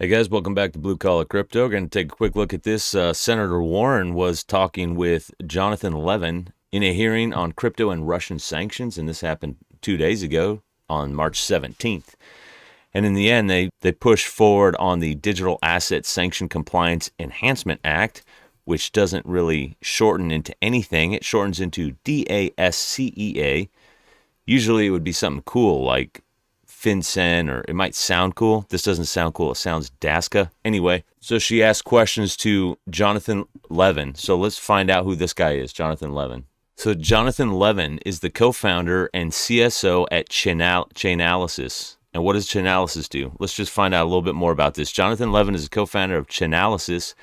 Hey guys, welcome back to Blue Collar Crypto. We're going to take a quick look at this. Senator Warren was talking with Jonathan Levin in a hearing on crypto and Russian sanctions, and this happened 2 days ago on March 17th. And in the end, they pushed forward on the Digital Asset Sanction Compliance Enhancement Act, which doesn't really shorten into anything. It shortens into DASCEA. Usually it would be something cool like FinCEN, or it might sound cool. This doesn't sound cool. It sounds DASCA. Anyway, so she asked questions to Jonathan Levin. So let's find out who this guy is, Jonathan Levin. So Jonathan Levin is the co-founder and CSO at Chainalysis. And what does Chainalysis do? Let's just find out a little bit more about this. Jonathan Levin is a co-founder of Chainalysis,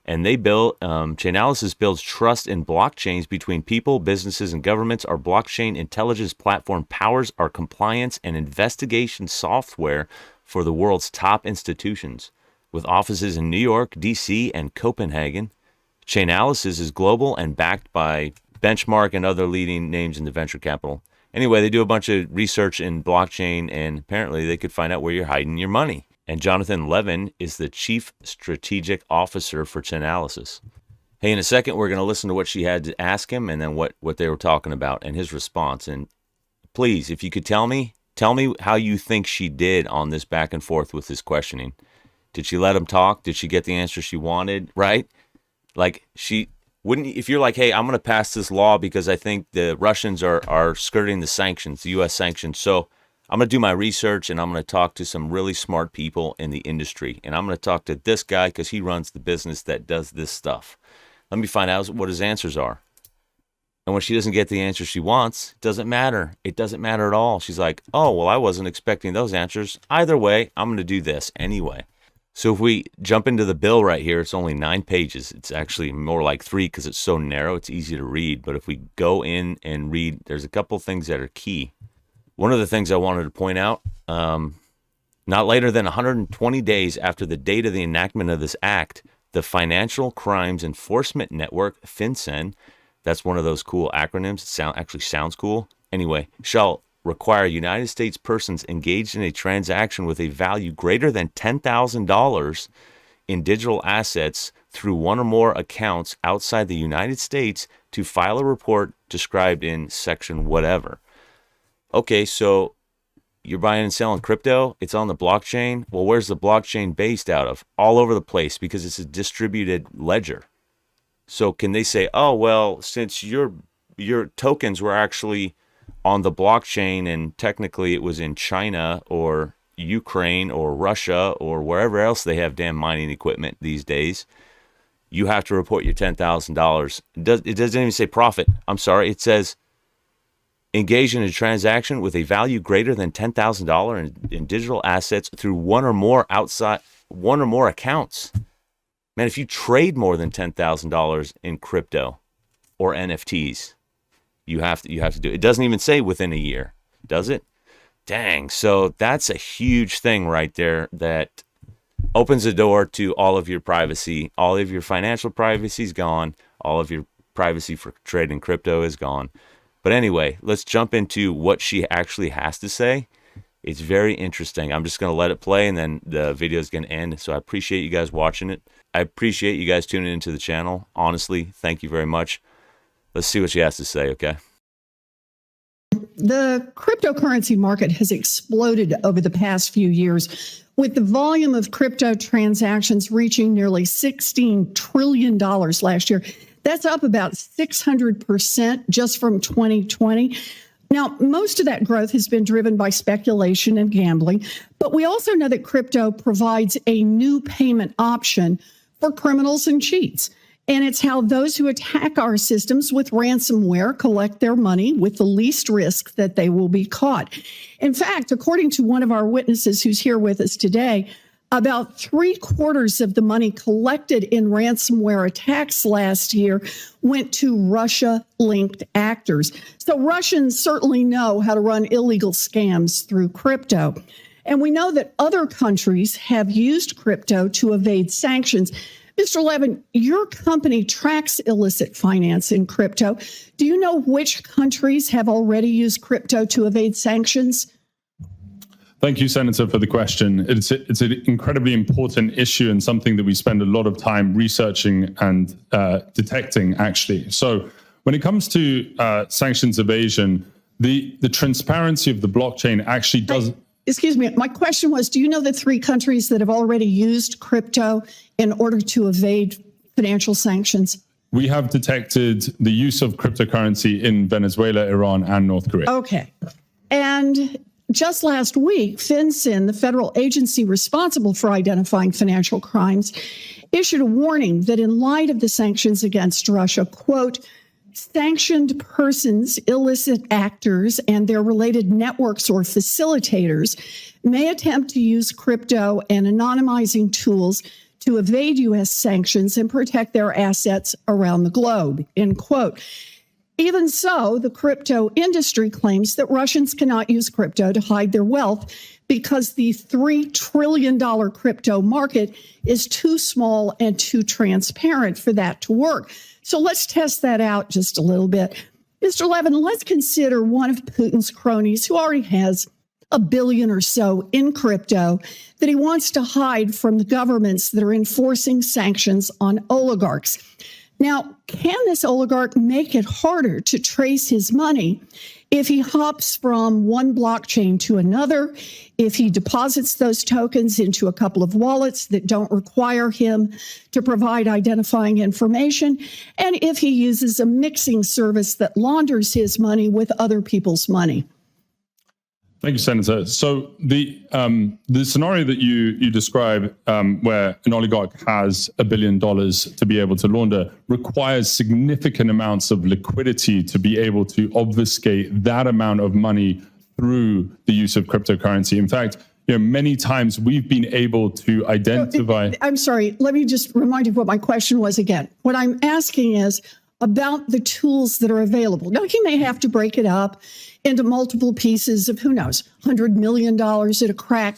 and they build Chainalysis builds trust in blockchains between people, businesses, and governments. Our blockchain intelligence platform powers our compliance and investigation software for the world's top institutions, with offices in New York, DC, and Copenhagen. Chainalysis is global and backed by Benchmark and other leading names in the venture capital. Anyway, they do a bunch of research in blockchain, and apparently they could find out where you're hiding your money. And Jonathan Levin is the Chief Strategic Officer for Chainalysis. Hey, in a second, we're going to listen to what she had to ask him and then what they were talking about and his response. And please, if you could tell me how you think she did on this back and forth with this questioning. Did she let him talk? Did she get the answer she wanted? Right? Like, she wouldn't, if you're like, hey, I'm going to pass this law because I think the Russians are skirting the sanctions, the U.S. sanctions. So I'm going to do my research, and I'm going to talk to some really smart people in the industry. And I'm going to talk to this guy because he runs the business that does this stuff. Let me find out what his answers are. And when she doesn't get the answer she wants, it doesn't matter. It doesn't matter at all. She's like, oh, well, I wasn't expecting those answers. Either way, I'm going to do this anyway. So if we jump into the bill right here, it's only 9 pages. It's actually more like 3 because it's so narrow. It's easy to read. But if we go in and read, there's a couple things that are key. One of the things I wanted to point out, not later than 120 days after the date of the enactment of this act, the Financial Crimes Enforcement Network, FinCEN, that's one of those cool acronyms. It actually sounds cool. Anyway, shall require United States persons engaged in a transaction with a value greater than $10,000 in digital assets through one or more accounts outside the United States to file a report described in section whatever. Okay, so you're buying and selling crypto. It's on the blockchain. Well, where's the blockchain based out of? All over the place because it's a distributed ledger. So can they say, oh, well, since your tokens were actually on the blockchain and technically it was in China or Ukraine or Russia or wherever else they have damn mining equipment these days, you have to report your $10,000. It doesn't even say profit. I'm sorry. It says engage in a transaction with a value greater than $10,000 in digital assets through one or more accounts. Man, if you trade more than $10,000 in crypto or NFTs, you have to do it. It doesn't even say within a year, does it? Dang. So that's a huge thing right there that opens the door to all of your privacy. All of your financial privacy is gone. All of your privacy for trading crypto is gone. But anyway, let's jump into what she actually has to say. It's very interesting. I'm just going to let it play and then the video is going to end. So I appreciate you guys watching it. I appreciate you guys tuning into the channel. Honestly, thank you very much. Let's see what she has to say, okay? The cryptocurrency market has exploded over the past few years, with the volume of crypto transactions reaching nearly $16 trillion last year. That's up about 600% just from 2020. Now, most of that growth has been driven by speculation and gambling, but we also know that crypto provides a new payment option for criminals and cheats. And it's how those who attack our systems with ransomware collect their money with the least risk that they will be caught. In fact, according to one of our witnesses who's here with us today, about 3/4 of the money collected in ransomware attacks last year went to Russia-linked actors. So Russians certainly know how to run illegal scams through crypto. And we know that other countries have used crypto to evade sanctions. Mr. Levin, your company tracks illicit finance in crypto. Do you know which countries have already used crypto to evade sanctions? Thank you, Senator, for the question. It's an incredibly important issue and something that we spend a lot of time researching and detecting, actually. So when it comes to sanctions evasion, the transparency of the blockchain actually does... Excuse me. My question was, do you know the 3 countries that have already used crypto in order to evade financial sanctions? We have detected the use of cryptocurrency in Venezuela, Iran, and North Korea. Okay. And just last week, FinCEN, the federal agency responsible for identifying financial crimes, issued a warning that in light of the sanctions against Russia, quote, sanctioned persons, illicit actors, and their related networks or facilitators may attempt to use crypto and anonymizing tools to evade U.S. sanctions and protect their assets around the globe, end quote. Even so, the crypto industry claims that Russians cannot use crypto to hide their wealth because the $3 trillion crypto market is too small and too transparent for that to work. So let's test that out just a little bit. Mr. Levin, let's consider one of Putin's cronies who already has $1 billion or so in crypto that he wants to hide from the governments that are enforcing sanctions on oligarchs. Now, can this oligarch make it harder to trace his money if he hops from one blockchain to another, if he deposits those tokens into a couple of wallets that don't require him to provide identifying information, and if he uses a mixing service that launders his money with other people's money? Thank you, Senator. So the scenario that you describe, where an oligarch has $1 billion to be able to launder, requires significant amounts of liquidity to be able to obfuscate that amount of money through the use of cryptocurrency. In fact, many times we've been able to identify... I'm sorry, let me just remind you what my question was again. What I'm asking is about the tools that are available. Now, he may have to break it up into multiple pieces of, who knows, $100 million at a crack.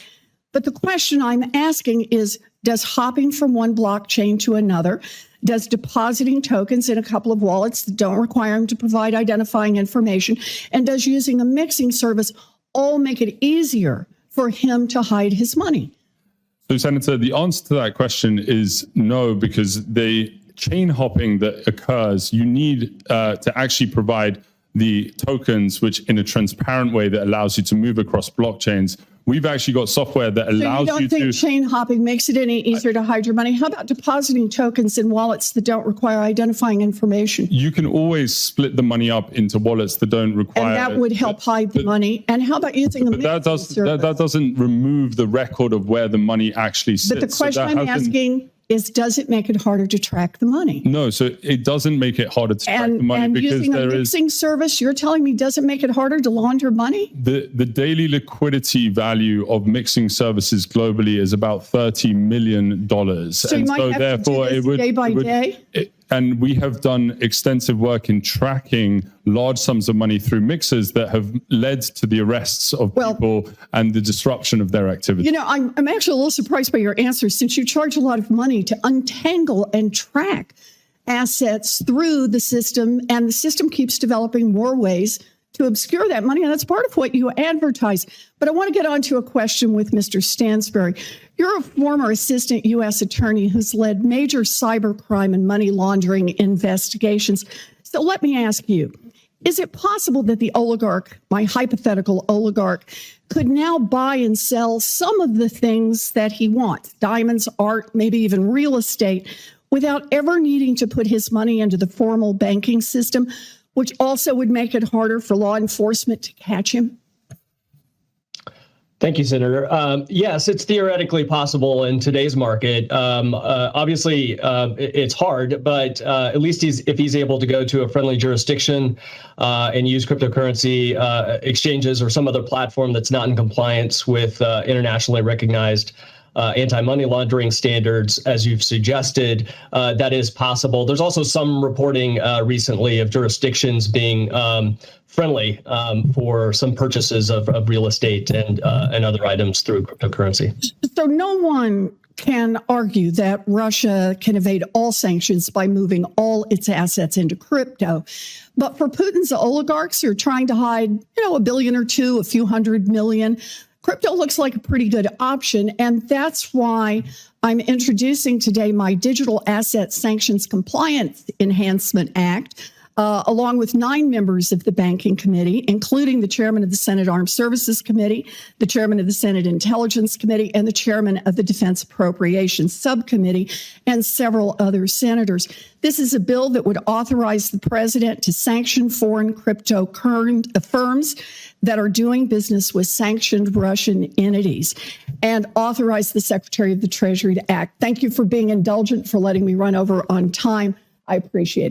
But the question I'm asking is, does hopping from one blockchain to another, does depositing tokens in a couple of wallets that don't require him to provide identifying information, and does using a mixing service all make it easier for him to hide his money? So, Senator, the answer to that question is no, because the chain hopping that occurs, you need to actually provide the tokens, which in a transparent way that allows you to move across blockchains. We've actually got software that allows you to... So you don't think chain hopping makes it any easier to hide your money? How about depositing tokens in wallets that don't require identifying information? You can always split the money up into wallets that don't require... And that would help hide the money. And how about using a mixing service? That doesn't remove the record of where the money actually sits. But the question I'm asking is, does it make it harder to track the money? No, so it doesn't make it harder to track the money, and because using a mixing service, you're telling me, doesn't make it harder to launder money? The daily liquidity value of mixing services globally is about $30 million. So you might have to do this day by day? And we have done extensive work in tracking large sums of money through mixers that have led to the arrests of people and the disruption of their activity. I'm actually a little surprised by your answer, since you charge a lot of money to untangle and track assets through the system, and the system keeps developing more ways to obscure that money, and that's part of what you advertise. But I want to get on to a question with Mr. Stansberry. You're a former assistant U.S. attorney who's led major cybercrime and money laundering investigations. So let me ask you, is it possible that the oligarch, my hypothetical oligarch, could now buy and sell some of the things that he wants, diamonds, art, maybe even real estate, without ever needing to put his money into the formal banking system, which also would make it harder for law enforcement to catch him? Thank you, Senator. Yes, it's theoretically possible in today's market. Obviously, it's hard, but at least if he's able to go to a friendly jurisdiction and use cryptocurrency exchanges or some other platform that's not in compliance with internationally recognized anti-money laundering standards, as you've suggested, that is possible. There's also some reporting recently of jurisdictions being friendly for some purchases of real estate and other items through cryptocurrency. So no one can argue that Russia can evade all sanctions by moving all its assets into crypto. But for Putin's oligarchs who are trying to hide, $1 billion or two, a few $100 million, crypto looks like a pretty good option. And that's why I'm introducing today my Digital Asset Sanctions Compliance Enhancement Act, along with 9 members of the Banking Committee, including the chairman of the Senate Armed Services Committee, the chairman of the Senate Intelligence Committee, and the chairman of the Defense Appropriations Subcommittee, and several other senators. This is a bill that would authorize the president to sanction foreign crypto firms that are doing business with sanctioned Russian entities, and authorize the Secretary of the Treasury to act. Thank you for being indulgent, for letting me run over on time. I appreciate it.